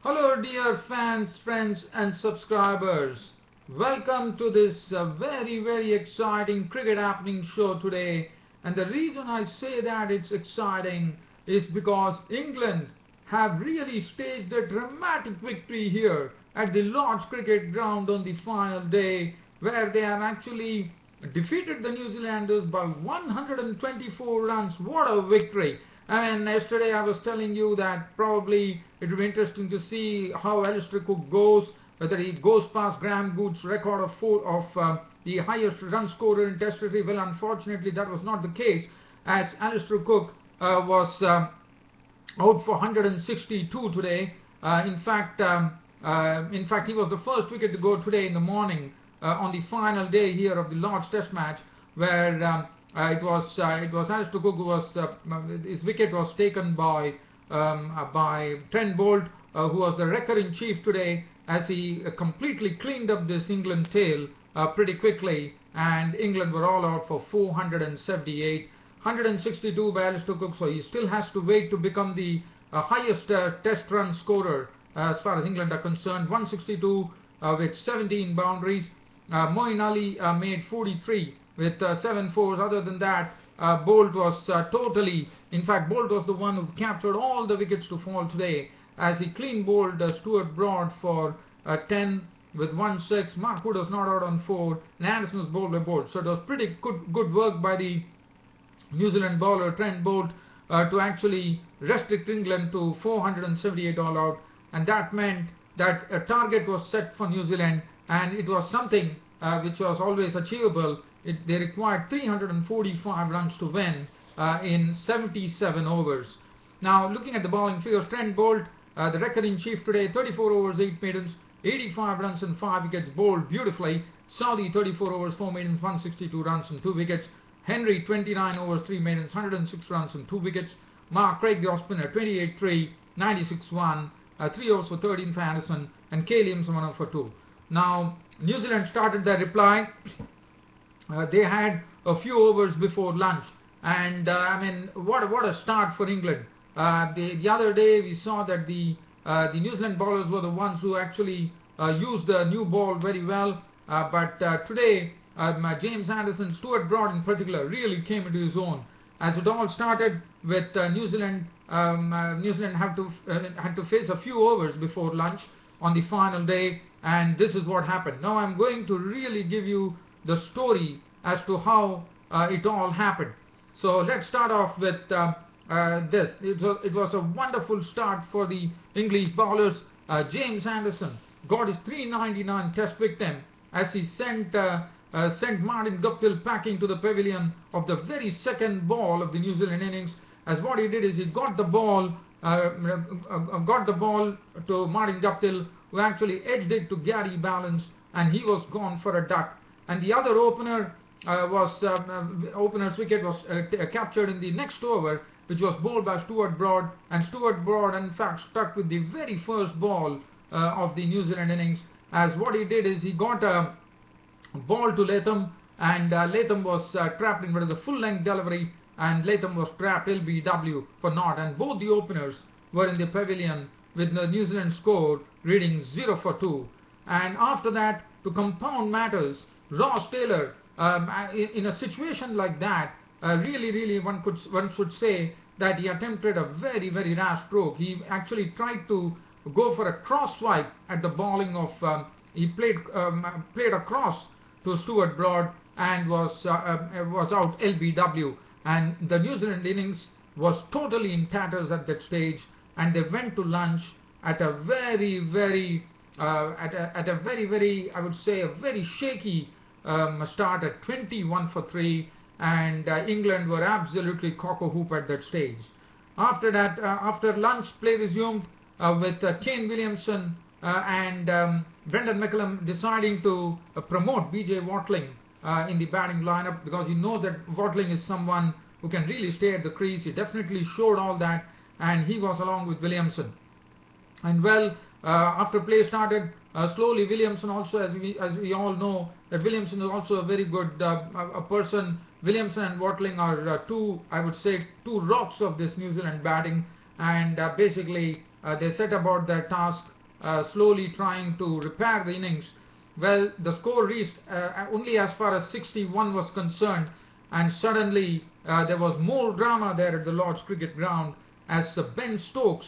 Hello dear fans, friends and subscribers. Welcome to this very exciting cricket happening show today. And the reason I say that it's exciting is because England have really staged a dramatic victory here at the Lord's Cricket Ground on the final day, where they have actually defeated the New Zealanders by 124 runs. What a victory! And yesterday I was telling you that probably it will be interesting to see how Alistair Cook goes, whether he goes past Graham Goode's record of the highest run scorer in Test cricket. Well, unfortunately, that was not the case, as Alistair Cook was out for 162 today. In fact, he was the first wicket to go today in the morning on the final day here of the Lord's Test match, where it was Alistair Cook who was his wicket was taken by Trent Boult, who was the wrecker-in-chief today, as he completely cleaned up this England tail pretty quickly, and England were all out for 478. 162 by Alistair Cook, so he still has to wait to become the highest test run scorer as far as England are concerned. 162 with 17 boundaries. Moeen Ali made 43 with 7 fours. Other than that, Boult was Boult was the one who captured all the wickets to fall today, as he clean bowled Stuart Broad for 10 with 1-6. Mark Wood was not out on 4, and Anderson was bowled by Boult. So it was pretty good work by the New Zealand bowler Trent Boult to actually restrict England to 478 all out, and that meant that a target was set for New Zealand, and it was something which was always achievable. They required 345 runs to win in 77 overs. Now, looking at the bowling figures, Trent Boult, the record-in-chief today, 34 overs, 8 maidens, 85 runs and 5 wickets, bowled beautifully. Southee, 34 overs, 4 maidens, 162 runs and 2 wickets. Henry, 29 overs, 3 maidens, 106 runs and 2 wickets. Mark Craig, the off-spinner, 28-3, 96-1, 3 overs for 13 for Anderson, and Williams 1 over for 2. Now, New Zealand started their reply. They had a few overs before lunch, and I mean, what a start for England. The other day we saw that the New Zealand bowlers were the ones who actually used the new ball very well, but today James Anderson, Stuart Broad in particular, really came into his own. As it all started with New Zealand had to face a few overs before lunch on the final day, and this is what happened. Now I'm going to really give you the story as to how it all happened. So let's start off with this. It was a wonderful start for the English bowlers. James Anderson got his 399 test victim as he sent Martin Guptill packing to the pavilion of the very second ball of the New Zealand innings. As what he did is he got the ball to Martin Guptill, who actually edged it to Gary Ballance, and he was gone for a duck. And the other opener's wicket was captured in the next over, which was bowled by Stuart Broad, and Stuart Broad in fact stuck with the very first ball of the New Zealand innings, as what he did is he got a ball to Latham, and Latham was trapped in what is a full-length delivery, and Latham was trapped LBW for naught, and both the openers were in the pavilion with the New Zealand score reading 0 for 2. And after that, to compound matters, Ross Taylor, in a situation like that, really one should say that he attempted a very rash stroke. He actually tried to go for a cross swipe at the bowling of he played across to Stuart Broad and was out LBW, and the New Zealand innings was totally in tatters at that stage, and they went to lunch at a very I would say a very shaky start at 21 for 3, and England were absolutely cock-a-hoop at that stage. After that, after lunch, play resumed with Kane Williamson and Brendan McCullum deciding to promote BJ Watling in the batting lineup, because he knows that Watling is someone who can really stay at the crease. He definitely showed all that, and he was along with Williamson. And well, after play started, slowly Williamson also, as we all know, that Williamson is also a very good person. Williamson and Watling are two rocks of this New Zealand batting, and basically they set about their task slowly trying to repair the innings. Well, the score reached only as far as 61 was concerned, and suddenly there was more drama there at the Lord's Cricket Ground as Ben Stokes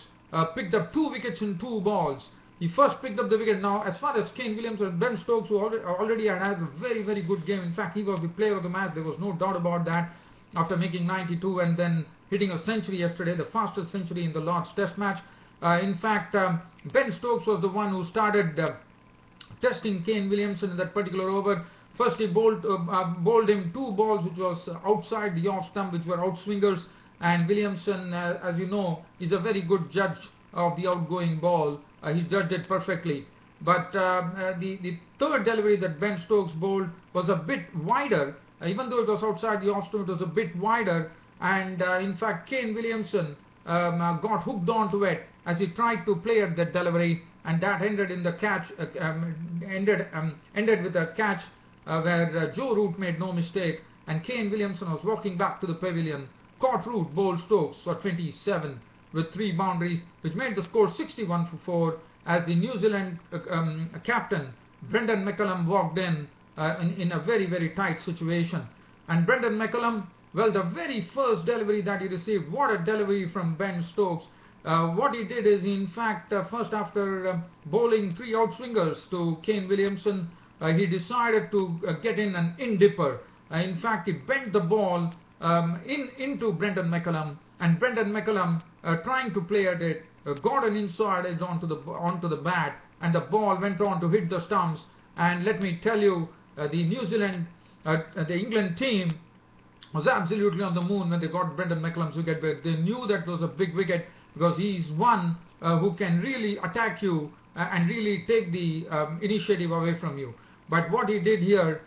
picked up 2 wickets in 2 balls. He first picked up the wicket. Now, as far as Kane Williamson, Ben Stokes, who already had a very, very good game. In fact, he was the player of the match. There was no doubt about that. After making 92 and then hitting a century yesterday, the fastest century in the Lord's Test match. In fact, Ben Stokes was the one who started testing Kane Williamson in that particular over. First, he bowled him 2 balls which was outside the off stump, which were outswingers. And Williamson, as you know, is a very good judge of the outgoing ball. He judged it perfectly. But the third delivery that Ben Stokes bowled was a bit wider. Even though it was outside the off stump, it was a bit wider. And in fact, Kane Williamson got hooked onto it as he tried to play at that delivery, and that ended in the catch. Ended with a catch where Joe Root made no mistake, and Kane Williamson was walking back to the pavilion. Caught Root, bowled Stokes for 27 with 3 boundaries, which made the score 61 for 4. As the New Zealand captain Brendan McCullum walked in a very, very tight situation. And Brendan McCullum, well, the very first delivery that he received, what a delivery from Ben Stokes. What he did is, in fact, first after bowling 3 outswingers to Kane Williamson, he decided to get in an in-dipper. In fact, he bent the ball into Brendan McCullum, and Brendan McCullum, trying to play at it, got an inside edge onto the bat, and the ball went on to hit the stumps. And let me tell you, the England team was absolutely on the moon when they got Brendan McCullum's wicket. But they knew that was a big wicket, because he's one who can really attack you and really take the initiative away from you. But what he did here,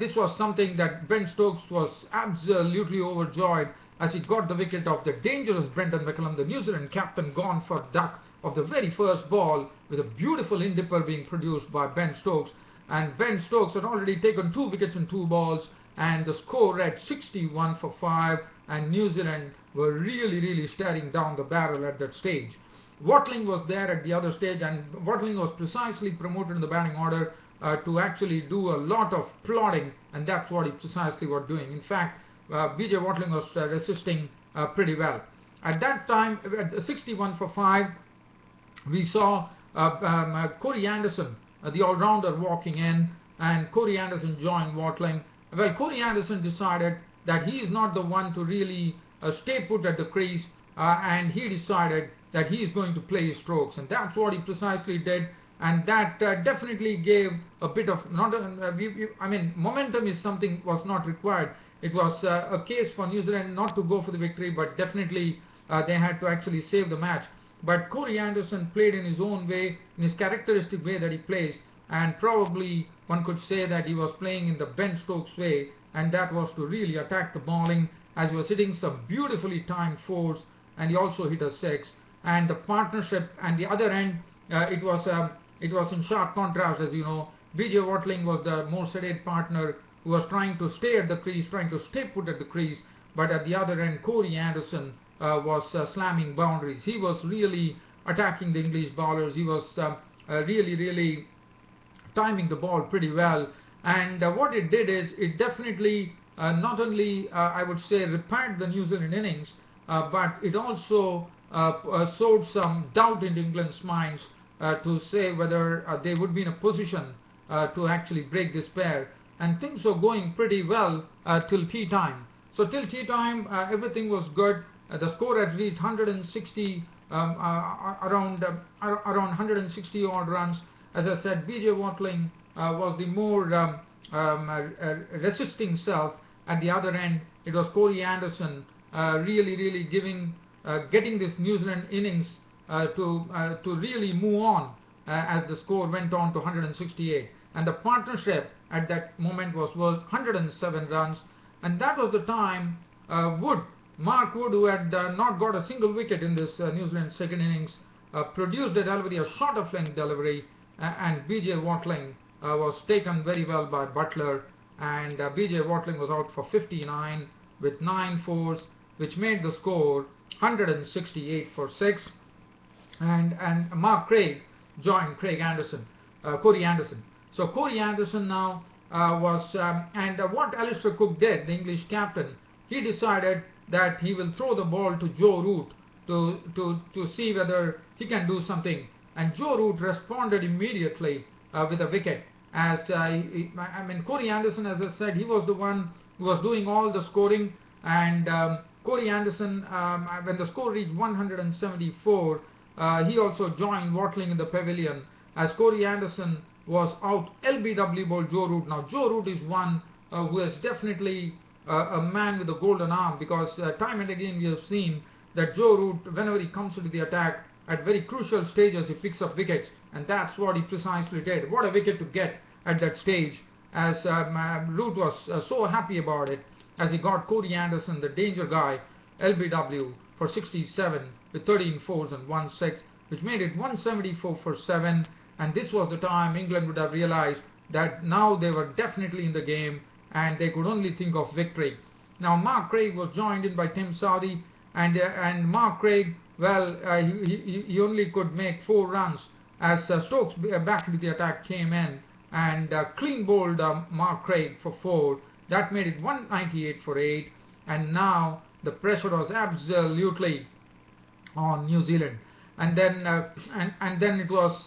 this was something that Ben Stokes was absolutely overjoyed as he got the wicket of the dangerous Brendan McCullum, the New Zealand captain, gone for duck of the very first ball, with a beautiful in-dipper being produced by Ben Stokes. And Ben Stokes had already taken 2 wickets in 2 balls, and the score read 61 for 5, and New Zealand were really, really staring down the barrel at that stage. Watling was there at the other stage, and Watling was precisely promoted in the batting order to actually do a lot of plodding, and that's what he precisely was doing. In fact, BJ Watling was resisting pretty well. At that time, at 61 for 5, we saw Corey Anderson, the all-rounder, walking in, and Corey Anderson joined Watling. Well, Corey Anderson decided that he is not the one to really stay put at the crease, and he decided that he is going to play his strokes, and that's what he precisely did. And that definitely gave a bit of, momentum is something was not required. It was a case for New Zealand not to go for the victory, but definitely they had to actually save the match. But Corey Anderson played in his own way, in his characteristic way that he plays, and probably one could say that he was playing in the Ben Stokes way, and that was to really attack the bowling, as he was hitting some beautifully timed 4s, and he also hit a 6. And the partnership, and the other end, it was in sharp contrast, as you know. BJ Watling was the more sedate partner who was trying to stay at the crease, trying to stay put at the crease, but at the other end, Corey Anderson was slamming boundaries. He was really attacking the English bowlers. He was really timing the ball pretty well. And what it did is, it definitely not only, I would say, repaired the New Zealand innings, but it also sowed some doubt into England's minds to say whether they would be in a position to actually break this pair. And things were going pretty well till tea time. So till tea time, everything was good. The score had reached 160, around 160 odd runs. As I said, BJ Watling was the more resisting self. At the other end, it was Corey Anderson really getting this New Zealand innings to really move on as the score went on to 168. And the partnership at that moment was worth 107 runs. And that was the time Mark Wood, who had not got a single wicket in this New Zealand second innings, produced a delivery, a short of length delivery, and BJ Watling was taken very well by Butler, and BJ Watling was out for 59 with 9 4s, which made the score 168 for 6. And Mark Craig joined Corey Anderson. So Corey Anderson now what Alistair Cook did, the English captain, he decided that he will throw the ball to Joe Root to see whether he can do something. And Joe Root responded immediately with a wicket. Corey Anderson, as I said, he was the one who was doing all the scoring. And Corey Anderson, when the score reached 174, he also joined Watling in the pavilion. As Corey Anderson was out, LBW bowled Joe Root. Now Joe Root is one who is definitely a man with a golden arm, because time and again we have seen that Joe Root, whenever he comes into the attack, at very crucial stages he picks up wickets, and that's what he precisely did. What a wicket to get at that stage, as Root was so happy about it, as he got Corey Anderson, the danger guy, LBW, for 67 with 13 fours and 1 6, which made it 174 for 7. And this was the time England would have realized that now they were definitely in the game and they could only think of victory. Now Mark Craig was joined in by Tim Southee, and Mark Craig, well, he only could make 4 runs as Stokes back into the attack came in and clean bowled Mark Craig for 4. That made it 198 for 8, and now the pressure was absolutely on New Zealand. And then it was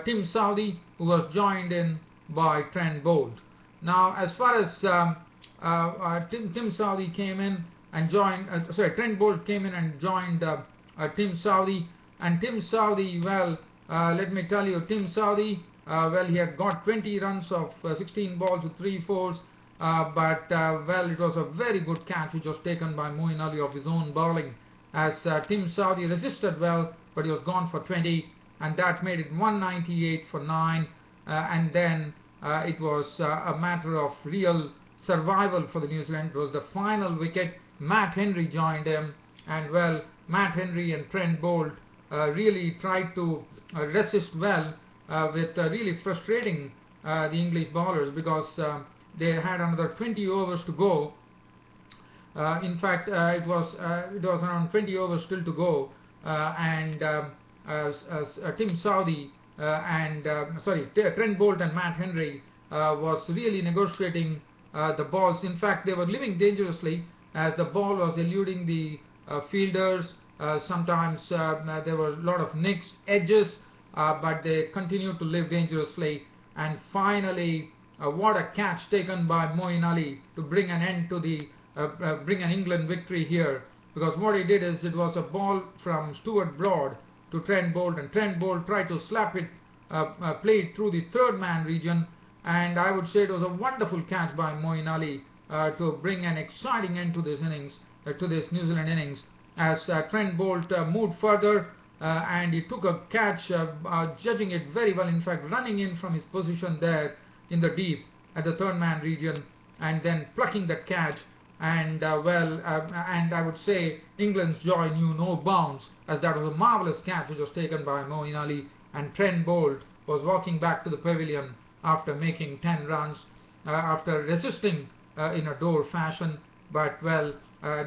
Tim Southee who was joined in by Trent Boult. Now, as far as Tim Southee came in and joined, Trent Boult came in and joined Tim Southee. And Tim Southee, well, let me tell you, Tim Southee, well, he had got 20 runs of 16 balls with 3 fours. But it was a very good catch which was taken by Moeen Ali of his own bowling, as Tim Southee resisted well, but he was gone for 20, and that made it 198 for 9. And then it was a matter of real survival for the New Zealand. It was the final wicket. Matt Henry joined him, and well, Matt Henry and Trent Boult really tried to resist well, with really frustrating the English bowlers, because they had another 20 overs to go. In fact, it was around 20 overs still to go, and Tim Southee Trent Boult and Matt Henry was really negotiating the balls. In fact, they were living dangerously as the ball was eluding the fielders. Sometimes there were a lot of nicks, edges, but they continued to live dangerously. And finally, what a catch taken by Moeen Ali to bring an end to the bring an England victory here, because what he did is, it was a ball from Stuart Broad to Trent Boult, and Trent Boult tried to slap it, play it through the third man region, and I would say it was a wonderful catch by Moeen Ali to bring an exciting end to this innings, to this New Zealand innings, as Trent Boult moved further and he took a catch, judging it very well, in fact running in from his position there in the deep at the third man region, and then plucking that catch. And and I would say England's joy knew no bounds, as that was a marvellous catch which was taken by Moeen Ali, and Trent Boult was walking back to the pavilion after making 10 runs, after resisting in a door fashion, but well,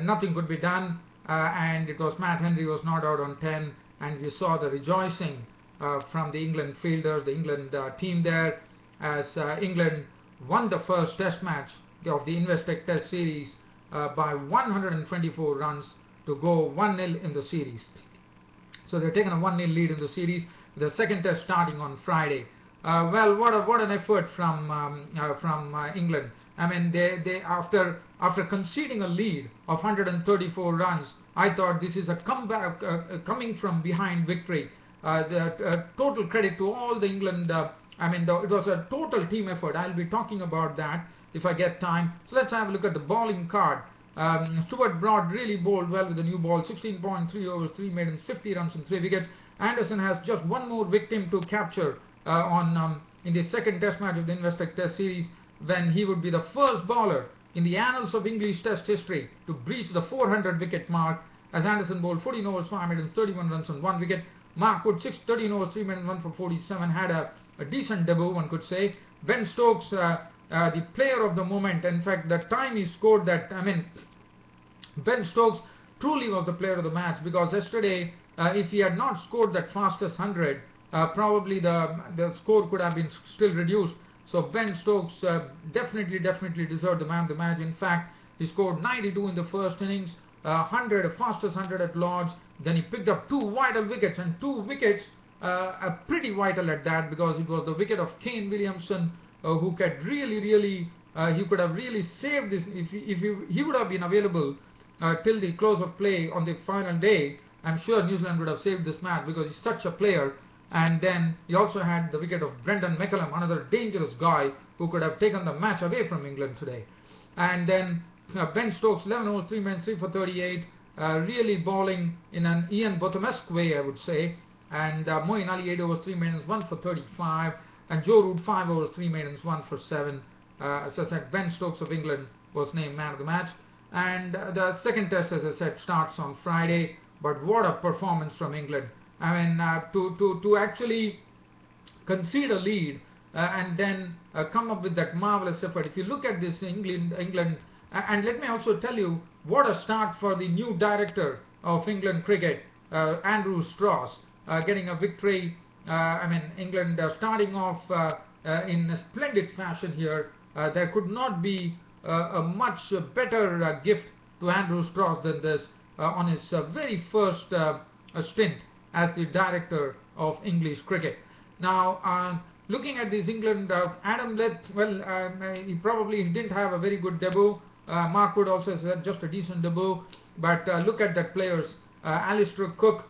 nothing could be done, and it was Matt Henry was not out on 10, and you saw the rejoicing from the England fielders, the England team there, as England won the first test match of the Investec Test Series by 124 runs to go 1-0 in the series. So they've taken a 1-0 lead in the series, the second test starting on Friday. Well, what an effort from England. I mean, they after conceding a lead of 134 runs, I thought this is a comeback, coming from behind victory. Total credit to all the England. It was a total team effort. I'll be talking about that if I get time. So let's have a look at the bowling card. Stuart Broad really bowled well with the new ball, 16.3 overs, 3 maidens, 50 runs and 3 wickets. Anderson has just one more victim to capture in the second test match of the Investec Test Series, when he would be the first bowler in the annals of English Test history to breach the 400 wicket mark, as Anderson bowled 14 overs, 5 maidens, 31 runs and 1 wicket. Mark Wood, 13 overs, 3 maidens, 1 for 47, had a decent debut, one could say. Ben Stokes, the player of the moment. In fact, the time he scored that, Ben Stokes truly was the player of the match, because yesterday, if he had not scored that fastest 100, probably the score could have been still reduced. So Ben Stokes definitely deserved the man of the match. In fact, he scored 92 in the first innings, 100, fastest 100 at Lords. Then he picked up 2 vital wickets, and 2 wickets pretty vital at that, because it was the wicket of Kane Williamson, who could really he could have really saved this if he would have been available till the close of play on the final day. I'm sure New Zealand would have saved this match, because he's such a player. And then he also had the wicket of Brendan McCullum, another dangerous guy who could have taken the match away from England today. And then Ben Stokes, 11 overs, 3 men, 3 for 38, really bowling in an Ian Botham-esque way, I would say. And Moeen Ali, 8 overs, 3 maidens, 1 for 35. And Joe Root, 5 overs, 3 maidens, 1 for 7. As I said, Ben Stokes of England was named man of the match. And the second test, as I said, starts on Friday. But what a performance from England. I mean, to actually concede a lead and then come up with that marvelous effort. If you look at this England, and let me also tell you what a start for the new director of England cricket, Andrew Strauss, getting a victory. I mean, England starting off in a splendid fashion here. There could not be a much better gift to Andrew Strauss than this on his very first stint as the director of English cricket. Now, looking at this England, Adam Leth, well, he probably didn't have a very good debut. Mark Wood also said just a decent debut. But look at the players. Alistair Cook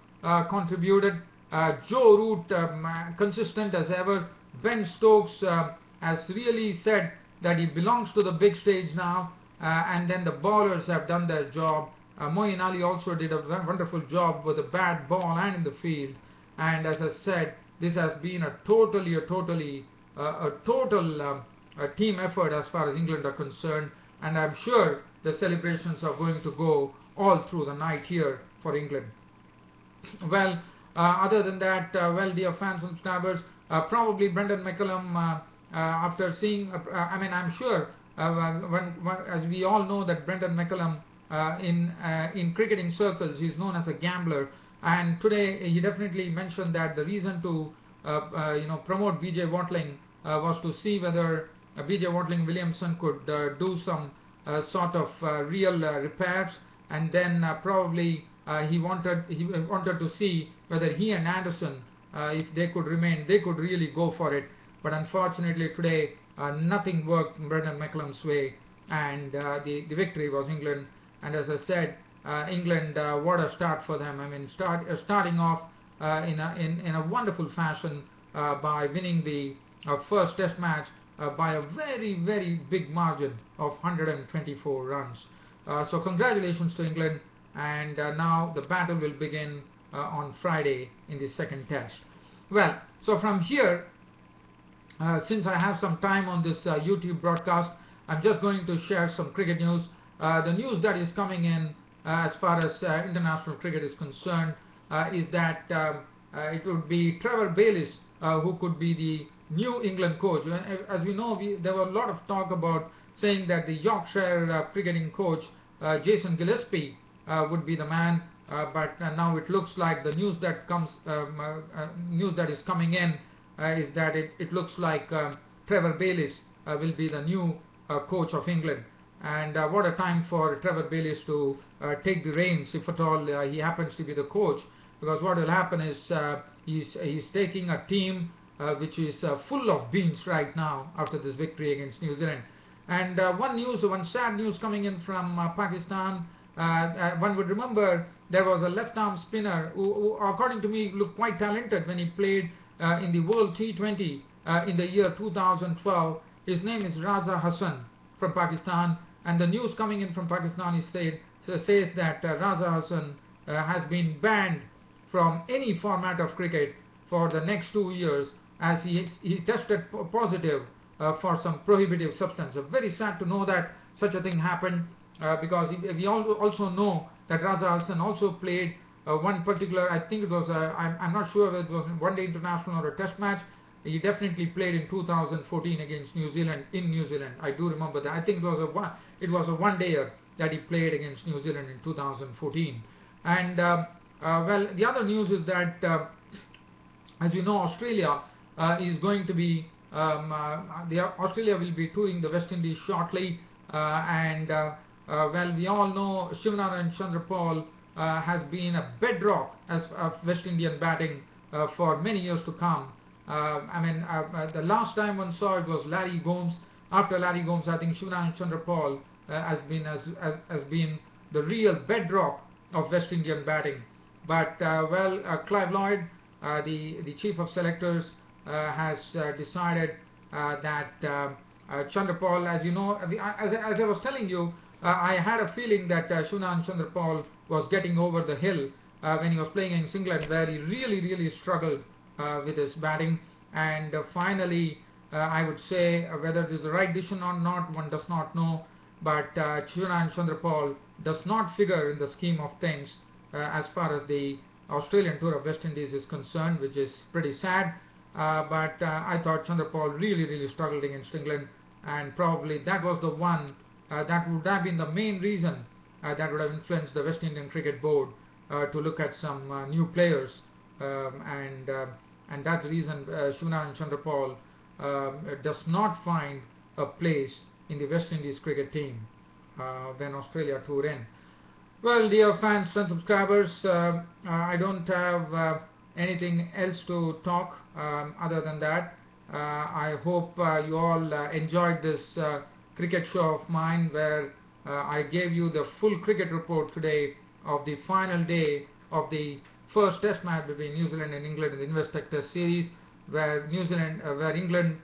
contributed. Joe Root, consistent as ever. Ben Stokes has really said that he belongs to the big stage now. And then the bowlers have done their job. Moeen Ali also did a wonderful job with the bat, ball and in the field. And as I said, this has been a total team effort as far as England are concerned. And I'm sure the celebrations are going to go all through the night here for England. Well, other than that, well, dear fans and subscribers, probably Brendan McCullum, after seeing, I mean, I'm sure, as we all know that Brendan McCullum, in cricketing circles, he's known as a gambler, and today he definitely mentioned that the reason to promote BJ Watling was to see whether BJ Watling Williamson could do some sort of real repairs, and then probably he wanted to see whether he and Anderson, if they could remain, they could really go for it. But unfortunately today nothing worked Brendan McCullum's way, and the victory was England. And as I said, England, what a start for them. I mean, starting off in a wonderful fashion by winning the first test match by a very big margin of 124 runs. So congratulations to England, and now the battle will begin on Friday in the second test. Well, so from here, since I have some time on this YouTube broadcast, I'm just going to share some cricket news. The news that is coming in as far as international cricket is concerned is that it would be Trevor Bayliss who could be the new England coach. As we know, there were a lot of talk about saying that the Yorkshire cricketing coach Jason Gillespie would be the man, but now it looks like the news that is coming in is that it looks like Trevor Bayliss will be the new coach of England. And what a time for Trevor Bayliss to take the reins, if at all he happens to be the coach, because what will happen is he's taking a team which is full of beans right now after this victory against New Zealand. And one sad news coming in from Pakistan. One would remember there was a left-arm spinner who, according to me, looked quite talented when he played in the World T20 in the year 2012. His name is Raza Hassan from Pakistan, and the news coming in from Pakistan says that Raza Hassan has been banned from any format of cricket for the next 2 years, as he tested positive for some prohibitive substance. Very sad to know that such a thing happened, because we also know that Raza Hassan also played one particular, I think it was, I'm not sure whether it was a one-day international or a test match. He definitely played in 2014 against New Zealand, in New Zealand. I do remember that. I think it was a one-dayer that he played against New Zealand in 2014. And well, the other news is that as you know, Australia is going to be Australia will be touring the West Indies shortly, and well, we all know Shivnarine Chandrapal has been a bedrock of West Indian batting for many years to come. The last time one saw it was Larry Gomes. After Larry Gomes, I think Shivnarine Chandrapal has been the real bedrock of West Indian batting. But Clive Lloyd, the chief of selectors, has decided that Chandrapal, as you know, as I was telling you, I had a feeling that Shivnarine Chandrapal was getting over the hill when he was playing against England, where he really struggled with his batting, and finally I would say whether it is the right decision or not, one does not know, but Shivnarine Chandrapal does not figure in the scheme of things as far as the Australian tour of West Indies is concerned, which is pretty sad. But I thought Chandrapal really struggled against England, and probably that was the one that would have been the main reason that would have influenced the West Indian Cricket Board to look at some new players, and that's the reason Shivnarine Chandrapal does not find a place in the West Indies cricket team when Australia tour in. Well, dear fans and subscribers, I don't have anything else to talk other than that. I hope you all enjoyed this cricket show of mine, where I gave you the full cricket report today of the final day of the first test match between New Zealand and England in the Investec Test series, where England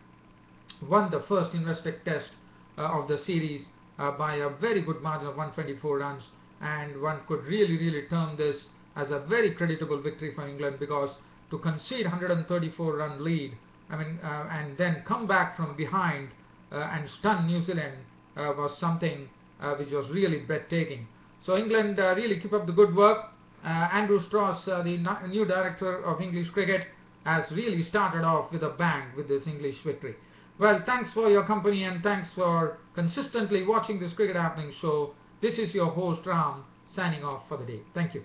won the first Investec Test of the series by a very good margin of 124 runs, and one could really term this as a very creditable victory for England, because to concede 134 run lead, and then come back from behind and stun New Zealand was something which was really breathtaking. So England really keep up the good work. Andrew Strauss, the new director of English cricket, has really started off with a bang with this English victory. Well, thanks for your company, and thanks for consistently watching this Cricket Happening show. This is your host Ram, signing off for the day. Thank you.